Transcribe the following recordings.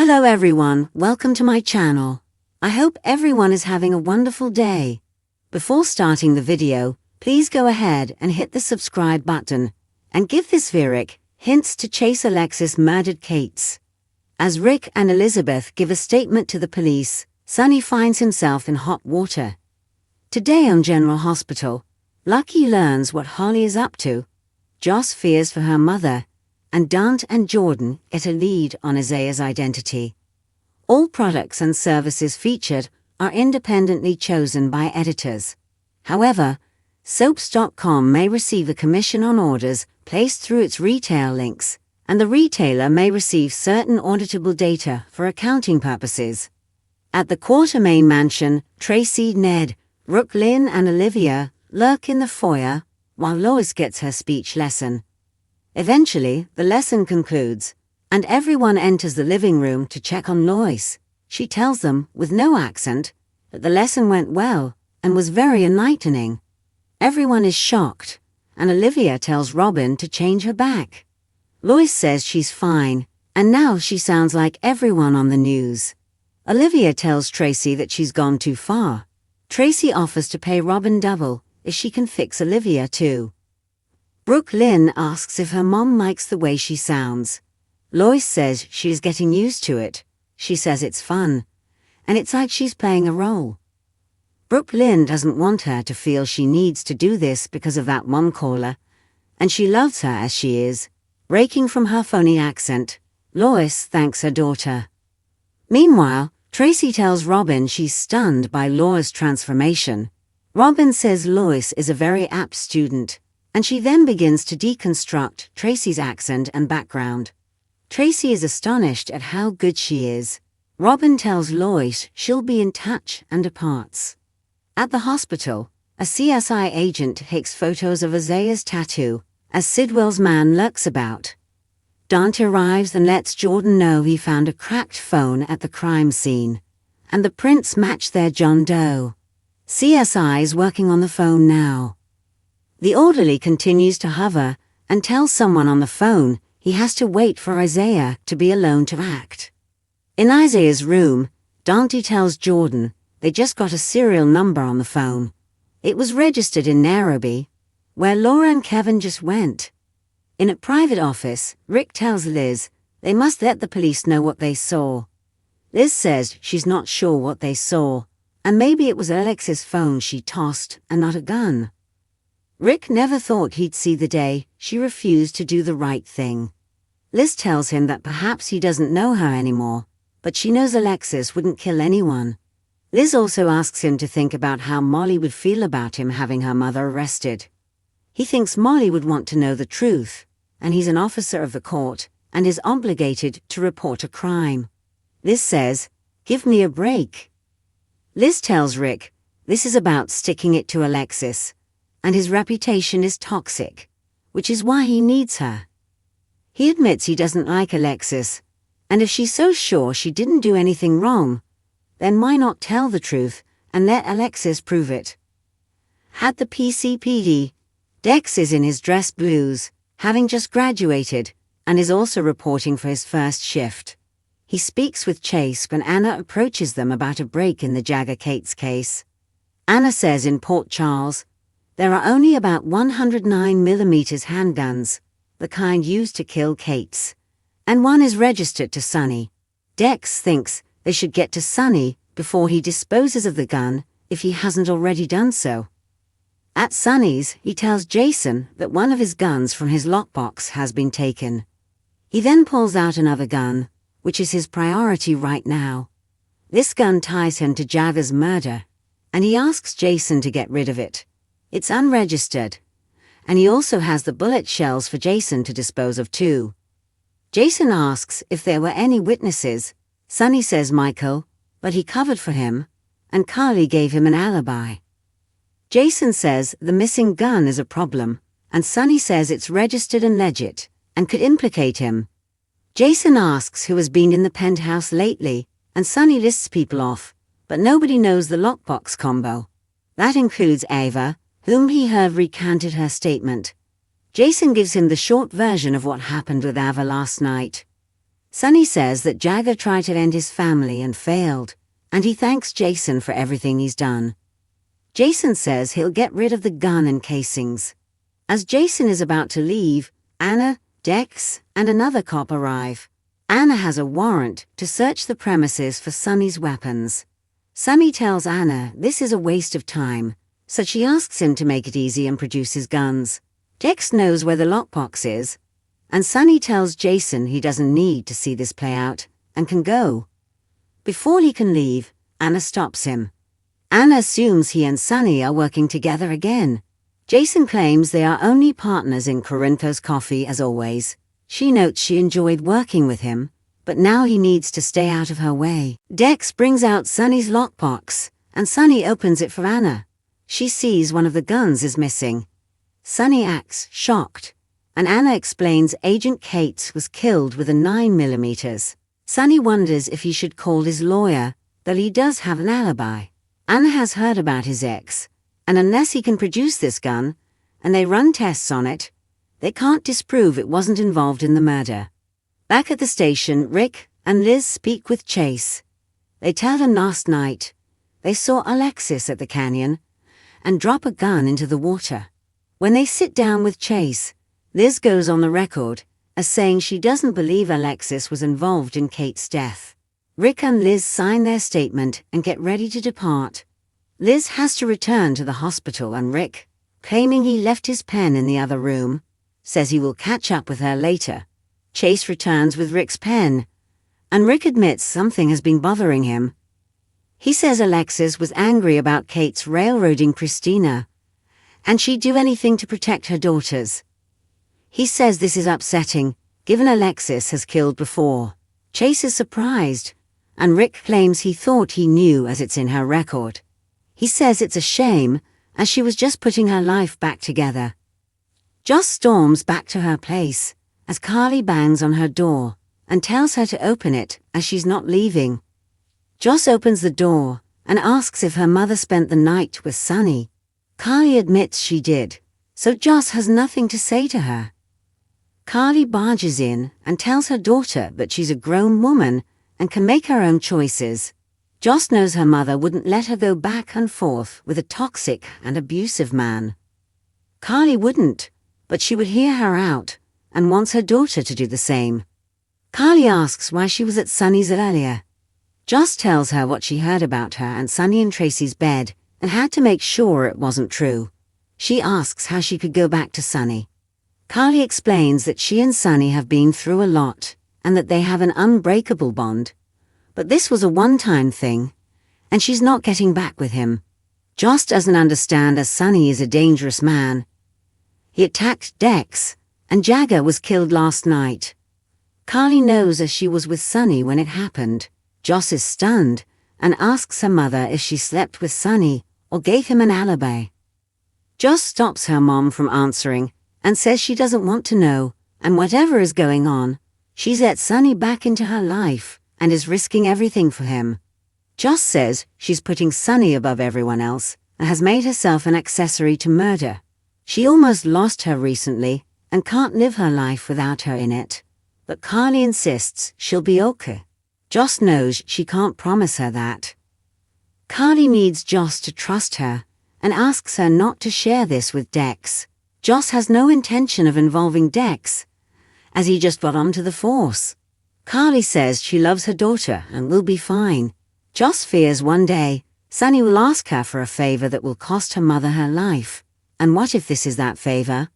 Hello everyone, welcome to my channel. I hope everyone is having a wonderful day. Before starting the video, please go ahead and hit the subscribe button and give this Rick hints to chase Alexis murdered Kate's. As Rick and Elizabeth give a statement to the police, Sonny finds himself in hot water. Today on General Hospital, Lucky learns what Holly is up to. Joss fears for her mother, and Dante and Jordan get a lead on Isaiah's identity. All products and services featured are independently chosen by editors. However, Soaps.com may receive a commission on orders placed through its retail links, and the retailer may receive certain auditable data for accounting purposes. At the Quartermain mansion, Tracy, Ned, Brooke Lynn and Olivia lurk in the foyer while Lois gets her speech lesson. Eventually, the lesson concludes, and everyone enters the living room to check on Lois. She tells them, with no accent, that the lesson went well and was very enlightening. Everyone is shocked, and Olivia tells Robin to change her back. Lois says she's fine, and now she sounds like everyone on the news. Olivia tells Tracy that she's gone too far. Tracy offers to pay Robin double if she can fix Olivia too. Brooke Lynn asks if her mom likes the way she sounds. Lois says she is getting used to it. She says it's fun, and it's like she's playing a role. Brooke Lynn doesn't want her to feel she needs to do this because of that mom caller, and she loves her as she is. Breaking from her phony accent, Lois thanks her daughter. Meanwhile, Tracy tells Robin she's stunned by Laura's transformation. Robin says Lois is a very apt student, and she then begins to deconstruct Tracy's accent and background. Tracy is astonished at how good she is. Robin tells Lois she'll be in touch and departs. At the hospital, a CSI agent takes photos of Isaiah's tattoo as Sidwell's man lurks about. Dante arrives and lets Jordan know he found a cracked phone at the crime scene, and the prints match their John Doe. CSI is working on the phone now. The orderly continues to hover and tells someone on the phone he has to wait for Isaiah to be alone to act. In Isaiah's room, Dante tells Jordan they just got a serial number on the phone. It was registered in Nairobi, where Laura and Kevin just went. In a private office, Rick tells Liz they must let the police know what they saw. Liz says she's not sure what they saw, and maybe it was Alexis' phone she tossed and not a gun. Rick never thought he'd see the day she refused to do the right thing. Liz tells him that perhaps he doesn't know her anymore, but she knows Alexis wouldn't kill anyone. Liz also asks him to think about how Molly would feel about him having her mother arrested. He thinks Molly would want to know the truth, and he's an officer of the court and is obligated to report a crime. Liz says, "Give me a break." Liz tells Rick this is about sticking it to Alexis, and his reputation is toxic, which is why he needs her. He admits he doesn't like Alexis, and if she's so sure she didn't do anything wrong, then why not tell the truth and let Alexis prove it? At the PCPD, Dex is in his dress blues, having just graduated, and is also reporting for his first shift. He speaks with Chase when Anna approaches them about a break in the Jagger Cates case. Anna says in Port Charles, there are only about 109mm handguns, the kind used to kill Kates, and one is registered to Sonny. Dex thinks they should get to Sonny before he disposes of the gun if he hasn't already done so. At Sonny's, he tells Jason that one of his guns from his lockbox has been taken. He then pulls out another gun, which is his priority right now. This gun ties him to Jagger's murder, and he asks Jason to get rid of it. It's unregistered, and he also has the bullet shells for Jason to dispose of too. Jason asks if there were any witnesses. Sonny says Michael, but he covered for him, and Carly gave him an alibi. Jason says the missing gun is a problem, and Sonny says it's registered and legit, and could implicate him. Jason asks who has been in the penthouse lately, and Sonny lists people off, but nobody knows the lockbox combo. That includes Ava, whom he heard recanted her statement. Jason gives him the short version of what happened with Ava last night. Sonny says that Jagger tried to end his family and failed, and he thanks Jason for everything he's done. Jason says he'll get rid of the gun and casings. As Jason is about to leave, Anna, Dex, and another cop arrive. Anna has a warrant to search the premises for Sonny's weapons. Sonny tells Anna this is a waste of time, so she asks him to make it easy and produce his guns. Dex knows where the lockbox is, and Sonny tells Jason he doesn't need to see this play out and can go. Before he can leave, Anna stops him. Anna assumes he and Sonny are working together again. Jason claims they are only partners in Corinthos Coffee as always. She notes she enjoyed working with him, but now he needs to stay out of her way. Dex brings out Sonny's lockbox, and Sonny opens it for Anna. She sees one of the guns is missing. Sonny acts shocked, and Anna explains Agent Cates was killed with a 9mm. Sonny wonders if he should call his lawyer, though he does have an alibi. Anna has heard about his ex, and unless he can produce this gun, and they run tests on it, they can't disprove it wasn't involved in the murder. Back at the station, Rick and Liz speak with Chase. They tell him last night they saw Alexis at the canyon and drop a gun into the water. When they sit down with Chase, Liz goes on the record as saying she doesn't believe Alexis was involved in Kate's death. Rick and Liz sign their statement and get ready to depart. Liz has to return to the hospital, and Rick, claiming he left his pen in the other room, says he will catch up with her later. Chase returns with Rick's pen, and Rick admits something has been bothering him. He says Alexis was angry about Kate's railroading Christina, and she'd do anything to protect her daughters. He says this is upsetting, given Alexis has killed before. Chase is surprised, and Rick claims he thought he knew as it's in her record. He says it's a shame, as she was just putting her life back together. Joss storms back to her place, as Carly bangs on her door, and tells her to open it, as she's not leaving. Joss opens the door, and asks if her mother spent the night with Sonny. Carly admits she did, so Joss has nothing to say to her. Carly barges in and tells her daughter that she's a grown woman and can make her own choices. Joss knows her mother wouldn't let her go back and forth with a toxic and abusive man. Carly wouldn't, but she would hear her out and wants her daughter to do the same. Carly asks why she was at Sonny's earlier. Joss tells her what she heard about her and Sonny and Tracy's bed and had to make sure it wasn't true. She asks how she could go back to Sonny. Carly explains that she and Sonny have been through a lot and that they have an unbreakable bond. But this was a one-time thing, and she's not getting back with him. Joss doesn't understand as Sonny is a dangerous man. He attacked Dex, and Jagger was killed last night. Carly knows as she was with Sonny when it happened. Joss is stunned and asks her mother if she slept with Sonny or gave him an alibi. Joss stops her mom from answering and says she doesn't want to know, and whatever is going on, she's let Sonny back into her life and is risking everything for him. Joss says she's putting Sonny above everyone else and has made herself an accessory to murder. She almost lost her recently and can't live her life without her in it. But Carly insists she'll be okay. Joss knows she can't promise her that. Carly needs Joss to trust her and asks her not to share this with Dex. Joss has no intention of involving Dex, as he just got onto the force. Carly says she loves her daughter and will be fine. Joss fears one day Sonny will ask her for a favor that will cost her mother her life. And what if this is that favor?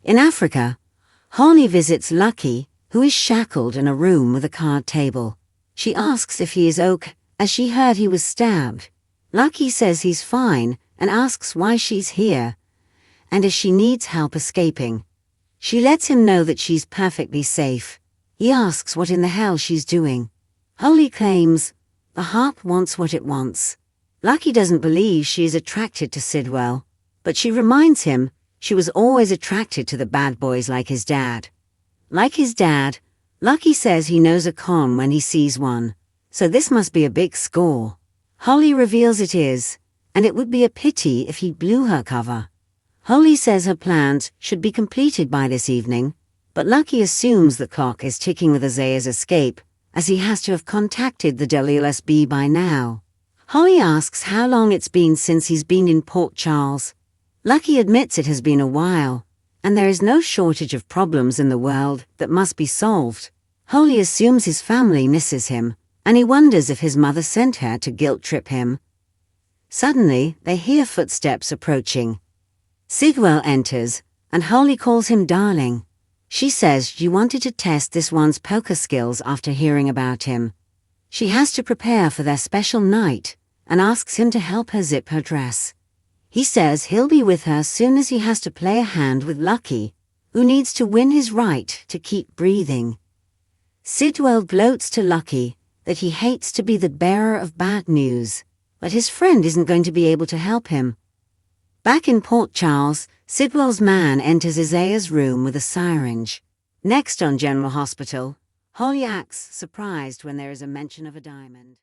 In Africa, Holly visits Lucky, who is shackled in a room with a card table. She asks if he is okay, as she heard he was stabbed. Lucky says he's fine and asks why she's here, and if she needs help escaping. She lets him know that she's perfectly safe. He asks what in the hell she's doing. Holly claims the harp wants what it wants. Lucky doesn't believe she is attracted to Sidwell, but she reminds him she was always attracted to the bad boys like his dad. Like his dad, Lucky says he knows a con when he sees one, so this must be a big score. Holly reveals it is, and it would be a pity if he blew her cover. Holly says her plans should be completed by this evening, But Lucky assumes the clock is ticking with Isaiah's escape, as he has to have contacted the WSB by now. Holly asks how long it's been since he's been in Port Charles. Lucky admits it has been a while, and there is no shortage of problems in the world that must be solved. Holly assumes his family misses him, and he wonders if his mother sent her to guilt-trip him. Suddenly, they hear footsteps approaching. Sidwell enters, and Holly calls him darling. She says she wanted to test this one's poker skills after hearing about him. She has to prepare for their special night, and asks him to help her zip her dress. He says he'll be with her soon as he has to play a hand with Lucky, who needs to win his right to keep breathing. Sidwell gloats to Lucky that he hates to be the bearer of bad news, but his friend isn't going to be able to help him. Back in Port Charles, Sidwell's man enters Isaiah's room with a syringe. Next on General Hospital, Holly acts surprised when there is a mention of a diamond.